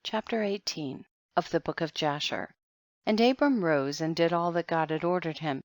Chapter 18 of the Book of Jasher. And Abram rose and did all that God had ordered him,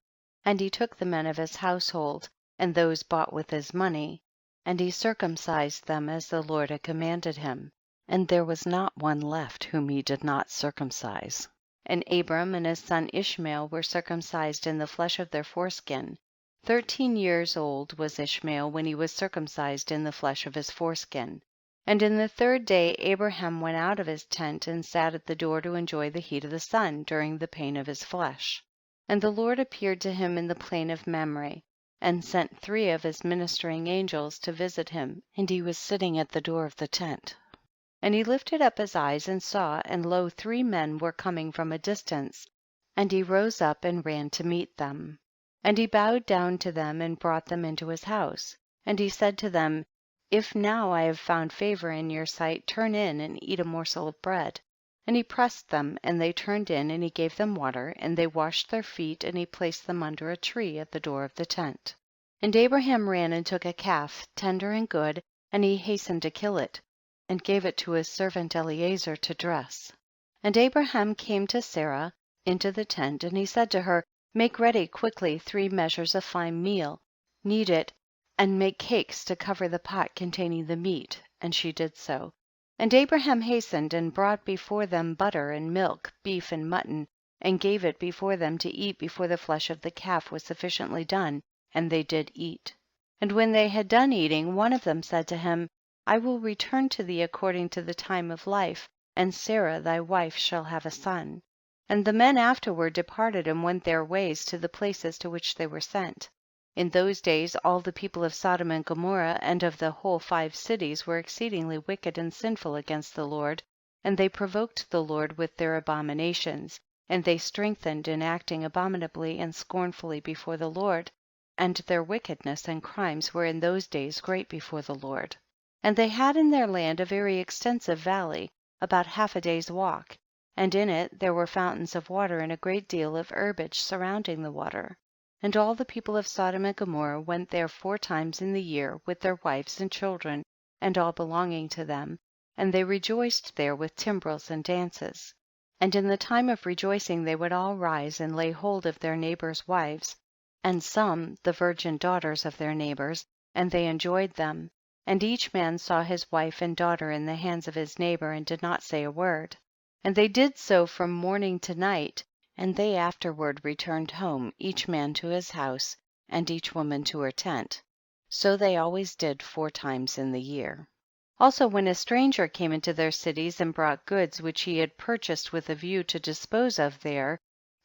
and he took the men of his household, and those bought with his money, and he circumcised them as the Lord had commanded him, and there was not one left whom he did not circumcise. And Abram and his son Ishmael were circumcised in the flesh of their foreskin. 13 years old was Ishmael when he was circumcised in the flesh of his foreskin. And in the 3rd day Abraham went out of his tent and sat at the door to enjoy the heat of the sun during the pain of his flesh. And the Lord appeared to him in the plain of Mamre, and sent 3 of his ministering angels to visit him, and he was sitting at the door of the tent. And he lifted up his eyes and saw, and lo, 3 men were coming from a distance, and he rose up and ran to meet them. And he bowed down to them and brought them into his house. And he said to them, if now I have found favor in your sight, turn in and eat a morsel of bread. And he pressed them, and they turned in, and he gave them water, and they washed their feet, and he placed them under a tree at the door of the tent. And Abraham ran and took a calf, tender and good, and he hastened to kill it, and gave it to his servant Eliezer to dress. And Abraham came to Sarah into the tent, and he said to her, make ready quickly 3 measures of fine meal, knead it, and make cakes to cover the pot containing the meat, and she did so. And Abraham hastened and brought before them butter and milk, beef and mutton, and gave it before them to eat before the flesh of the calf was sufficiently done, and they did eat. And when they had done eating, one of them said to him, I will return to thee according to the time of life, and Sarah thy wife shall have a son. And the men afterward departed and went their ways to the places to which they were sent. In those days all the people of Sodom and Gomorrah and of the whole 5 cities were exceedingly wicked and sinful against the Lord, and they provoked the Lord with their abominations, and they strengthened in acting abominably and scornfully before the Lord, and their wickedness and crimes were in those days great before the Lord. And they had in their land a very extensive valley, about half a day's walk, and in it there were fountains of water and a great deal of herbage surrounding the water. And all the people of Sodom and Gomorrah went there 4 times in the year with their wives and children, and all belonging to them, and they rejoiced there with timbrels and dances. And in the time of rejoicing they would all rise and lay hold of their neighbors' wives, and some the virgin daughters of their neighbors, and they enjoyed them, and each man saw his wife and daughter in the hands of his neighbor, and did not say a word. And they did so from morning to night, and they afterward returned home, each man to his house, and each woman to her tent. So they always did 4 times in the year. Also when a stranger came into their cities and brought goods which he had purchased with a view to dispose of there,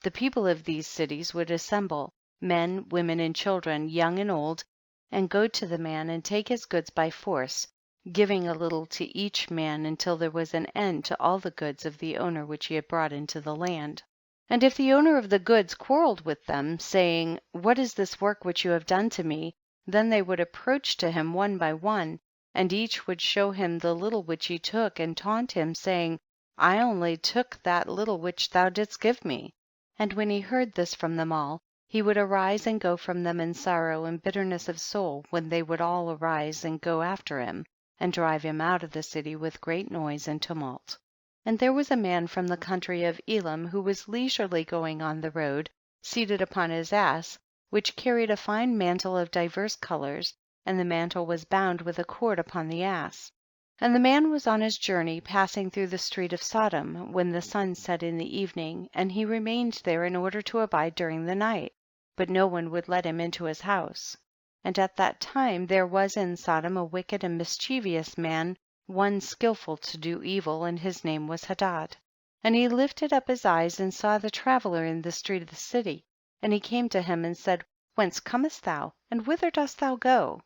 the people of these cities would assemble, men, women, and children, young and old, and go to the man and take his goods by force, giving a little to each man until there was an end to all the goods of the owner which he had brought into the land. And if the owner of the goods quarreled with them, saying, what is this work which you have done to me? Then they would approach to him one by one, and each would show him the little which he took, and taunt him, saying, I only took that little which thou didst give me. And when he heard this from them all, he would arise and go from them in sorrow and bitterness of soul, when they would all arise and go after him, and drive him out of the city with great noise and tumult. And there was a man from the country of Elam who was leisurely going on the road, seated upon his ass, which carried a fine mantle of divers colors, and the mantle was bound with a cord upon the ass. And the man was on his journey, passing through the street of Sodom, when the sun set in the evening, and he remained there in order to abide during the night, but no one would let him into his house. And at that time there was in Sodom a wicked and mischievous man, one skillful to do evil, and his name was Hadad. And he lifted up his eyes and saw the traveler in the street of the city, and he came to him and said, whence comest thou, and whither dost thou go?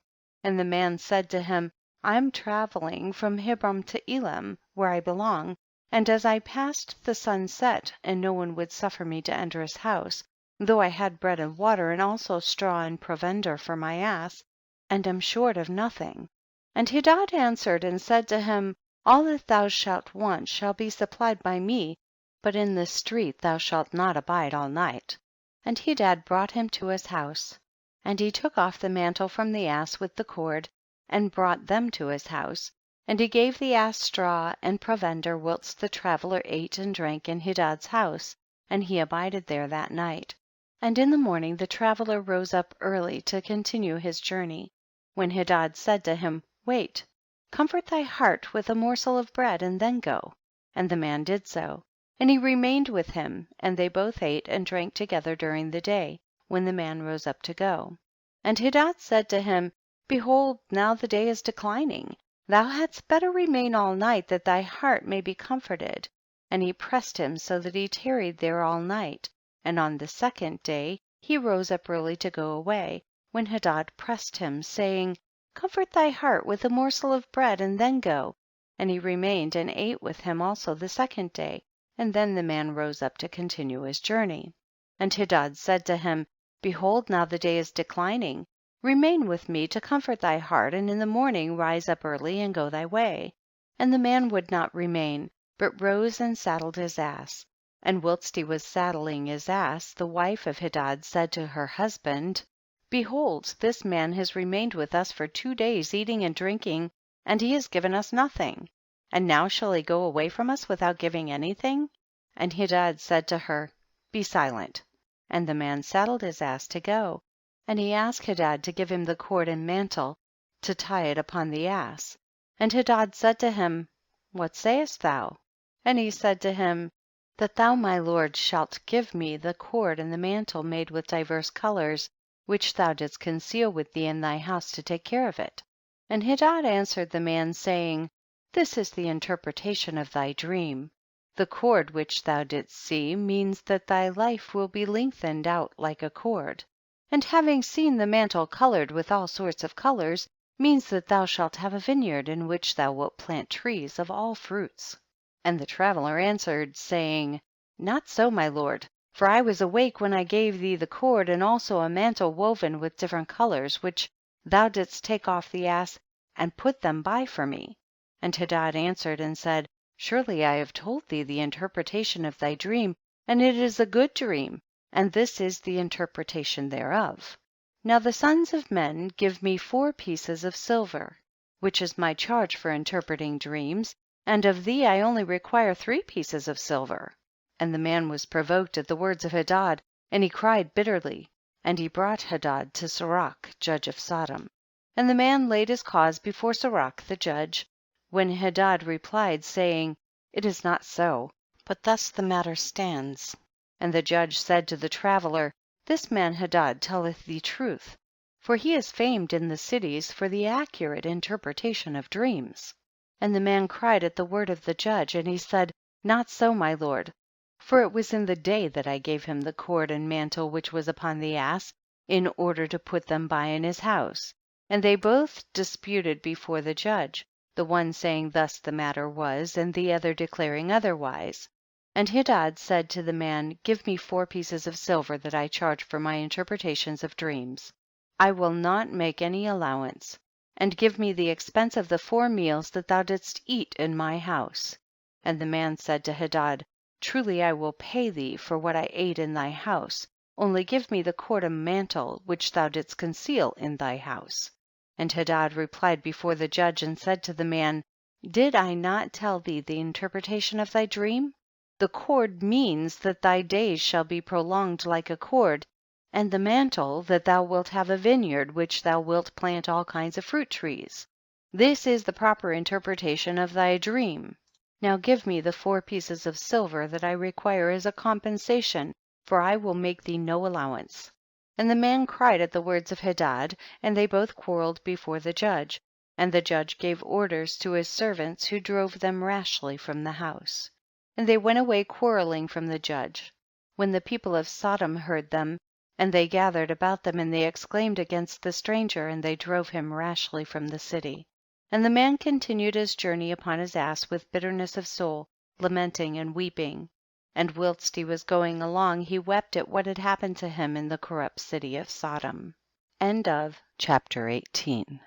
And the man said to him, I am traveling from Hebron to Elam, where I belong, and as I passed the sun set, and no one would suffer me to enter his house, though I had bread and water, and also straw and provender for my ass, and am short of nothing. And Hadad answered and said to him, all that thou shalt want shall be supplied by me, but in this street thou shalt not abide all night. And Hadad brought him to his house, and he took off the mantle from the ass with the cord, and brought them to his house, And he gave the ass straw and provender, whilst the traveller ate and drank in Hadad's house, and he abided there that night. And in the morning the traveller rose up early to continue his journey, when Hadad said to him, wait, comfort thy heart with a morsel of bread and then go. And the man did so, and he remained with him, and they both ate and drank together during the day, when the man rose up to go. And Hadad said to him, behold, now the day is declining, thou hadst better remain all night, that thy heart may be comforted. And he pressed him so that he tarried there all night, and on the second day he rose up early to go away, when Hadad pressed him, saying, comfort thy heart with a morsel of bread and then go. And he remained and ate with him also the second day, and then the man rose up to continue his journey. And Hadad said to him, behold, now the day is declining, remain with me to comfort thy heart, and in the morning rise up early and go thy way. And the man would not remain, but rose and saddled his ass. And whilst he was saddling his ass, the wife of Hadad said to her husband, behold, this man has remained with us for 2 days, eating and drinking, and he has given us nothing. And now shall he go away from us without giving anything? And Hadad said to her, be silent. And the man saddled his ass to go. And he asked Hadad to give him the cord and mantle, to tie it upon the ass. And Hadad said to him, what sayest thou? And he said to him, that thou, my lord, shalt give me the cord and the mantle made with divers colors, which thou didst conceal with thee in thy house, to take care of it. And Hadad answered the man, saying, this is the interpretation of thy dream. The cord which thou didst see means that thy life will be lengthened out like a cord. And having seen the mantle colored with all sorts of colors, means that thou shalt have a vineyard in which thou wilt plant trees of all fruits. And the traveller answered, saying, not so, my lord, for I was awake when I gave thee the cord, and also a mantle woven with different colors, which thou didst take off the ass and put them by for me. And Hadad answered and said, surely I have told thee the interpretation of thy dream, and it is a good dream, and this is the interpretation thereof. Now the sons of men give me 4 pieces of silver, which is my charge for interpreting dreams, and of thee I only require 3 pieces of silver. And the man was provoked at the words of Hadad, and he cried bitterly, and he brought Hadad to Sirach, judge of Sodom. And the man laid his cause before Sirach the judge, when Hadad replied, saying, it is not so, but thus the matter stands. And the judge said to the traveller, this man Hadad telleth thee truth, for he is famed in the cities for the accurate interpretation of dreams. And the man cried at the word of the judge, and he said, not so, my lord, for it was in the day that I gave him the cord and mantle which was upon the ass, in order to put them by in his house. And they both disputed before the judge, the one saying thus the matter was, and the other declaring otherwise. And Hadad said to the man, give me 4 pieces of silver that I charge for my interpretations of dreams. I will not make any allowance, and give me the expense of the 4 meals that thou didst eat in my house. And the man said to Hadad, truly I will pay thee for what I ate in thy house, only give me the cord and mantle which thou didst conceal in thy house. And Hadad replied before the judge and said to the man, did I not tell thee the interpretation of thy dream? The cord means that thy days shall be prolonged like a cord, and the mantle that thou wilt have a vineyard which thou wilt plant all kinds of fruit trees. This is the proper interpretation of thy dream. Now give me the 4 pieces of silver that I require as a compensation, for I will make thee no allowance. And the man cried at the words of Hadad, and they both quarreled before the judge, and the judge gave orders to his servants, who drove them rashly from the house. And they went away quarreling from the judge. When the people of Sodom heard them, and they gathered about them, and they exclaimed against the stranger, and they drove him rashly from the city. And the man continued his journey upon his ass with bitterness of soul, lamenting and weeping. And whilst he was going along, he wept at what had happened to him in the corrupt city of Sodom. End of chapter 18.